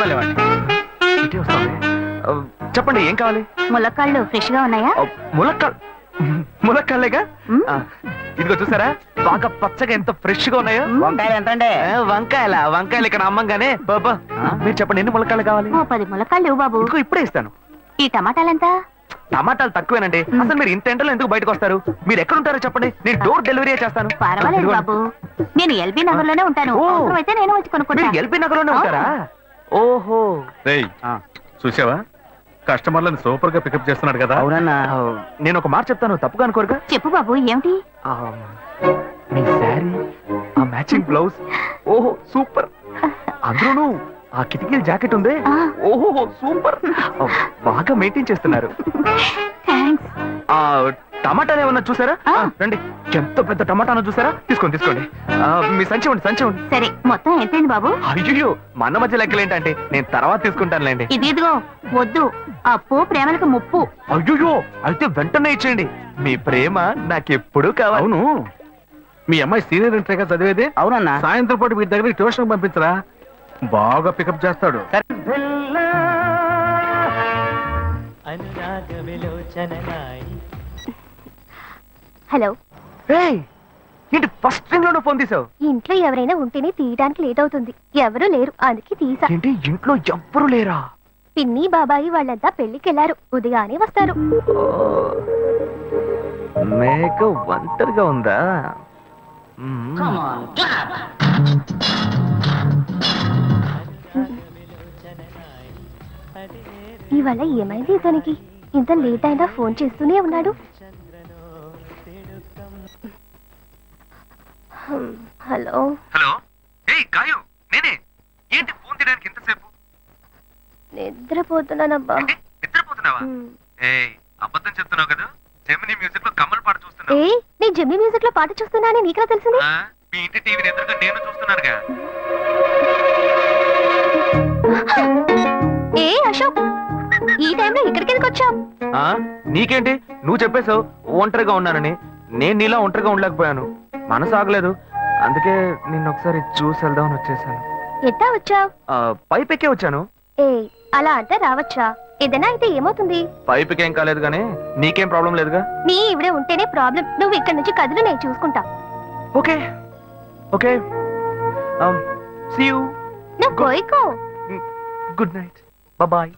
తీసుకెళ్ళాలి. చెప్పండి ఏం కావాలి? ములక్కాళ్ళు ఫ్రెష్ గా ఉన్నాయా? ములక్కాళ్ళేగా. ఇదిగో చూసారా బాగా పచ్చగా ఎంత ఫ్రెష్ గా ఉన్నాయో. వంకాయలు ఎంత అండి? వంకాయలు ఇక్కడ అమ్మంగానే. బాబా మీరు చెప్పండి ఎన్ని ములక్కాళ్ళు కావాలి? 10 ములక్కాళ్ళు బాబు. ఇప్పుడే ఇస్తాను. ఈ టమాటాలు ఎంత? టమాటాలు తక్కువేనండి. అసలు మీరు ఇంత ఎండలో ఎందుకు బయటకు వస్తారు? మీరు ఎక్కడ ఉంటారో చెప్పండి, నేను డోర్ డెలివరీ చేస్తాను. పర్వాలేదు బాబు, నేను ఎల్బీ నగర్ లోనే ఉంటాను. అయితే నేను వచ్చి కొనుక్కుంటా. ఎల్బీ నగర్ లోనే ఉంటారా? ఓహో. చూసావా కస్టమర్లను సూపర్ గా పికప్ చేస్తున్నాడు కదా. అవునన్నా. నేను ఒక మాట చెప్తాను, తప్పుగా అనుకోరుగా? చెప్పు బాబు. ఏమిటి? మీ శారీ, ఆ మ్యాచింగ్ బ్లౌజ్, ఓహో సూపర్. అందులోనూ ఆ కిటికీల జాకెట్ ఉంది, ఓహో సూపర్. బాగా మెయింటైన్ చేస్తున్నారు. టమాటాలు ఏమన్నా చూసారా? రండి, ఎంత పెద్ద టమాటాను చూసారా? తీసుకోండి. మీ సంచి ఉండి. సరే, మొత్తం ఎంతైంది బాబు? అయ్యో మన మధ్య లెక్కలు ఏంటంటే నేను తర్వాత తీసుకుంటానులేండి. ఇదిగో వద్దు, అప్పు ప్రేమలకు ముప్పు. అయ్యో అయితే వెంటనే ఇచ్చేయండి. మీ ప్రేమ నాకెప్పుడు కావాలి. అవును, మీ అమ్మాయి సీనియర్ ఇంటర్గా చదివేది? అవునన్నా. సాయంత్రం పాటు వీటి దగ్గర ట్యూషన్ పంపించరా, బాగా పికప్ చేస్తాడు. హలో. ఏంటి ఫస్ట్ రింగ్ లోనే ఫోన్ తీసావు? ఇంట్లో ఎవరైనా ఉంటేనే తీయడానికి లేట్ అవుతుంది. ఎవరు లేరు, అందుకే తీసా. ఏంటి ఇంట్లో ఎవ్వరు లేరా? పిన్ని బాబాయి వాళ్ళంతా పెళ్లికెళ్లారు, ఉదయానే వస్తారు. మేక ఒంటరిగా ఉందా? ఇవాళ ఏమైంది ఇతనికి? ఇంత లేట్ అయినా ఫోన్ చేస్తూనే ఉన్నాడు. హలో. గాయు నేనే. ఏంటి ఫోన్ తీయడానికి ఎంతసేపు? నిద్రపోతున్నానబ్బా. నిద్రపోతున్నావా? అబద్ధం చెప్తున్నావు కదా. జెమినీ మ్యూజిక్ లో కమల్ పాట చూస్తున్నా. నేను జెమినీ మ్యూజిక్ లో పాట చూస్తున్నానని నీకెలా తెలిసింది? మీ ఇంటి టీవీని ఎదురుగా నేను చూస్తున్నానుగా. అశోక్, ఈ టైంలో ఇక్కడికి ఎందుకు వచ్చావు? నీకేంటి, నువ్వు చెప్పేశావు ఒంటరిగా ఉన్నానని. నేను నీలా ఒంటరిగా ఉండలేకపోయాను, మనసు ఆగలేదు. అందుకే నిన్ను ఒకసారి చూసి వెళ్దామని వచ్చేసాను. ఎట్టా వచ్చావు? పైపెక్కే వచ్చాను. అలా అంటే రావచ్చా? ఏదైనా అయితే ఏమవుతుంది? పైపుకేం కాలేదు గానీ నీకేం ప్రాబ్లం లేదుగా. నీ ఇవిడే ఉంటేనే ప్రాబ్లం. నువ్వు ఇక్కడి నుంచి కదులు, నేను చూసుకుంటా. Okay okay, see you. నువ్వు కోయికో. Good night, bye.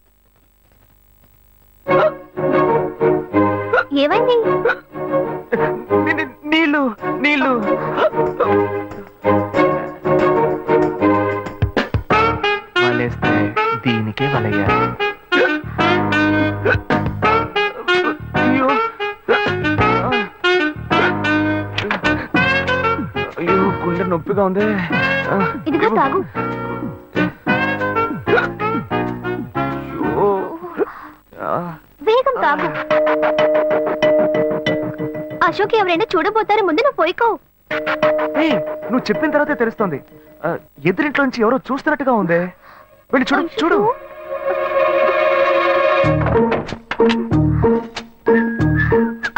ఏమైంది? నీళ్ళు నీళ్ళు. వలేస్తే దీనికే వలయ్యారు. అయ్యో గుండె నొప్పిగా ఉంది. ఇదిగో తాగు. వేగం తాగు. అశోక్ ఎవరైనా చూడబోతారు, ముందు నువ్వు పోయికో. నువ్వు చెప్పిన తర్వాతే తెలుస్తోంది. ఎదురింట్లో నుంచి ఎవరో చూస్తున్నట్టుగా ఉంది. వెళ్ళి చూడు చూడు.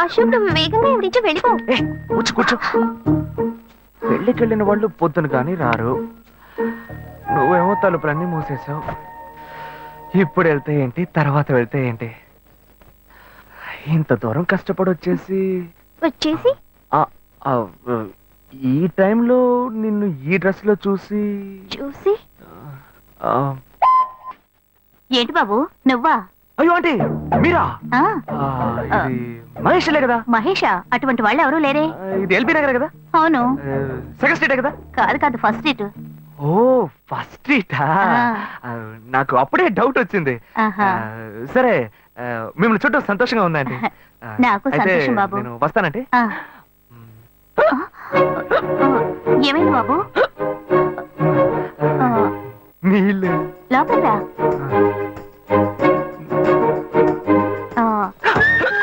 అశోక్, నువ్వు వేగంగా ఎవరి నుంచి వెళ్ళిపో. కూర్చో. పెళ్ళికెళ్ళిన వాళ్ళు పొద్దున కానీ రారు. నువ్వేమో తలుపులన్నీ మూసేసావు. ఇప్పుడు వెళ్తే ఏంటి, తర్వాత వెళ్తే ఏంటి? ఇంత దూరం కష్టపడి వచ్చేసి ఈ టైంలో నిన్ను ఈ డ్రెస్ లో చూసి ఏంటి బాబు నువ్వా? అయ్యో అంటే మీరా? మహేష్లే కదా? మహేషా? అటువంటి వాళ్ళు ఎవరూ లేరే. ఇది ఎల్బీ నగర్ కదా? అవును. సెకండ్ స్ట్రీటే కదా? కాదు, ఫస్ట్ స్ట్రీట్. ఓ ఫస్ట్ స్ట్రీటా? నాకు అప్పుడే డౌట్ వచ్చింది. సరే, మిమ్మల్ని చూడడం సంతోషంగా ఉందండి. నాకు సంతోషం బాబు. నేను వస్తానండి. ఏమైంది బాబు? నీళ్ళు. లోపలికి రా.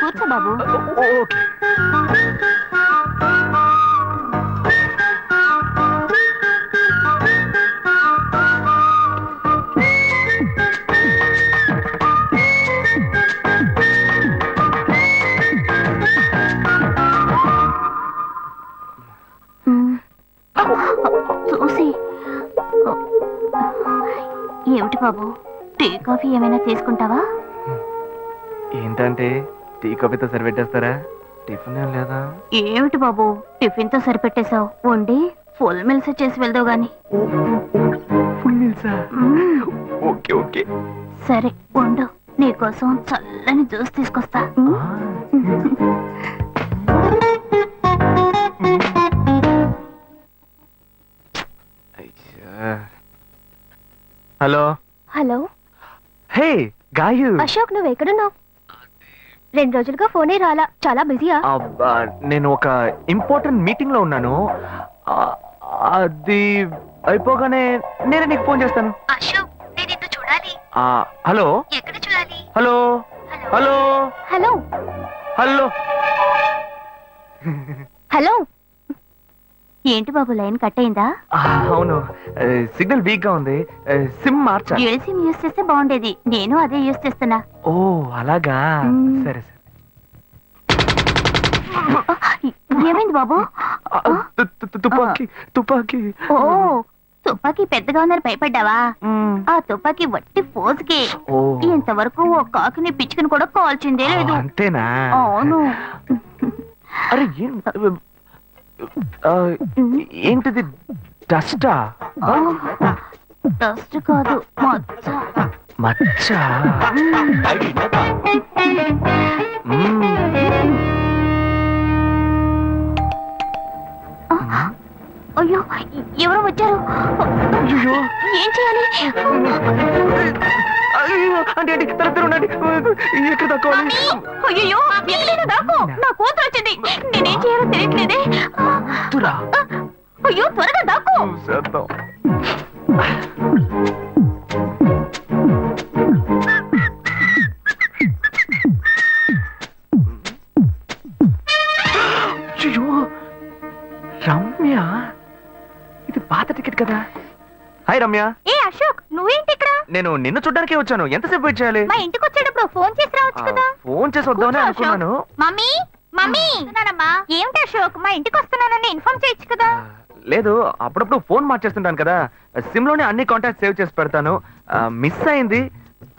కూర్చో బాబు. ఓకే. ఏమిటి బాబు, టీ కాఫీ ఏమైనా తీసుకుంటావా? ఏంటంటే టీ కాఫీతో సరిపెట్టేస్తారా? టిఫిన్ ఏం లేదా? ఏమిటి బాబు, టిఫిన్ తో సరిపెట్టేశావు, వండి ఫుల్ మిల్స్ చేసి వెళ్దావు గాని. ఫుల్ మీల్సా? మ్మ్. Okay okay. సరే వండు, నీకోసం చల్లని జ్యూస్ తీసుకొస్తా. హలో. హలో. హే గాయు. అశోక్, నువ్వు ఎక్కడున్నావు? 2 రోజులుగా ఫోనే రాలా, చాలా బిజీయా? నేను ఒక ఇంపార్టెంట్ మీటింగ్ లో ఉన్నాను. అది అయిపోగానే నేను నీకు ఫోన్ చేస్తాను. అశోక్, నేను నిన్ను చూడాలి. హలో. ఎక్కడ చూడాలి? Hello hello hello hello. Hello. ఏంటి బాబు, లైన్ కట్ అయిందా? అవును, సిగ్నల్ వీక్ గా ఉంది. సిమ్ మార్చా. డ్యూయల్ సిమ్ యూస్ చేస్తే బాగుండేది, నేను అదే యూస్ చేస్తున్నా. ఓ అలాగా. సరే సరే. ఏమైంది బాబు? తుపాకీ తుపాకీ. ఓ, తుపాకీ పెద్దగా ఉందని భయపడ్డావా? ఆ తుపాకీ వట్టి ఫోజుకే. ఇంతవరకు ఓ కాకిని పిచ్చుకుని కూడా కాల్చిందే లేదు. అంతేనా? అవును. అరే ఏంటిది? డస్టా? డస్ట్ కాదు, మచ్చ. మచ్చ? అయ్యో, ఎవరో వచ్చారు. ఏం చేయాలి? అంటే ఎక్కడ తక్కువాలి? అయ్యో, ఎక్కడైనా దాకో, నా కూతురు వచ్చింది. నేనేం చేయాలో తెలియట్లేదే. అయ్యో, త్వరగా దాకో. రమ్య, ఇది పాత టికెట్ కదా. హాయ్ రమ్య. ఏ అశోక్, నువ్వేంటి ఇక్కడ? నేను నిన్ను చూడ్డానికే వచ్చాను. ఎంతసేపు వెయిట్ చేయాలి? మా ఇంటికి వచ్చేటప్పుడు ఫోన్ చేసి రావచ్చు కదా. ఫోన్ చేసి వద్దామని అనుకున్నాను. మమ్మీ మమ్మీ, ఏమిటి అశోక్, మా ఇంటికి వస్తున్నానని ఇన్ఫార్మ్ చేయొచ్చు కదా. లేదు, అప్పుడప్పుడు ఫోన్ మార్చేస్తుంటాను కదా, సిమ్ లోనే అన్ని కాంటాక్ట్ సేవ్ చేసి పెడతాను. మిస్ అయింది,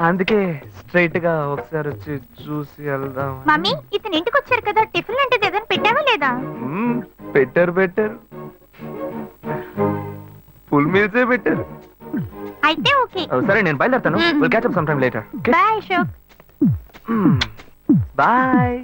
అందుకే స్ట్రైట్ గా ఒకసారి వచ్చి చూసి వెళ్దాం. మమ్మీ, ఇతను ఇంటికి వచ్చారు కదా, టిఫిన్ లాంటిది ఏదైనా పెట్టావా లేదా? పెట్టారు. ఫుల్ మీల్సే పెట్టారు. అయితే ఓకే. సరే, నేను బయలుదేరుతాను. Will catch up some time later. Bye Ashok. Bye.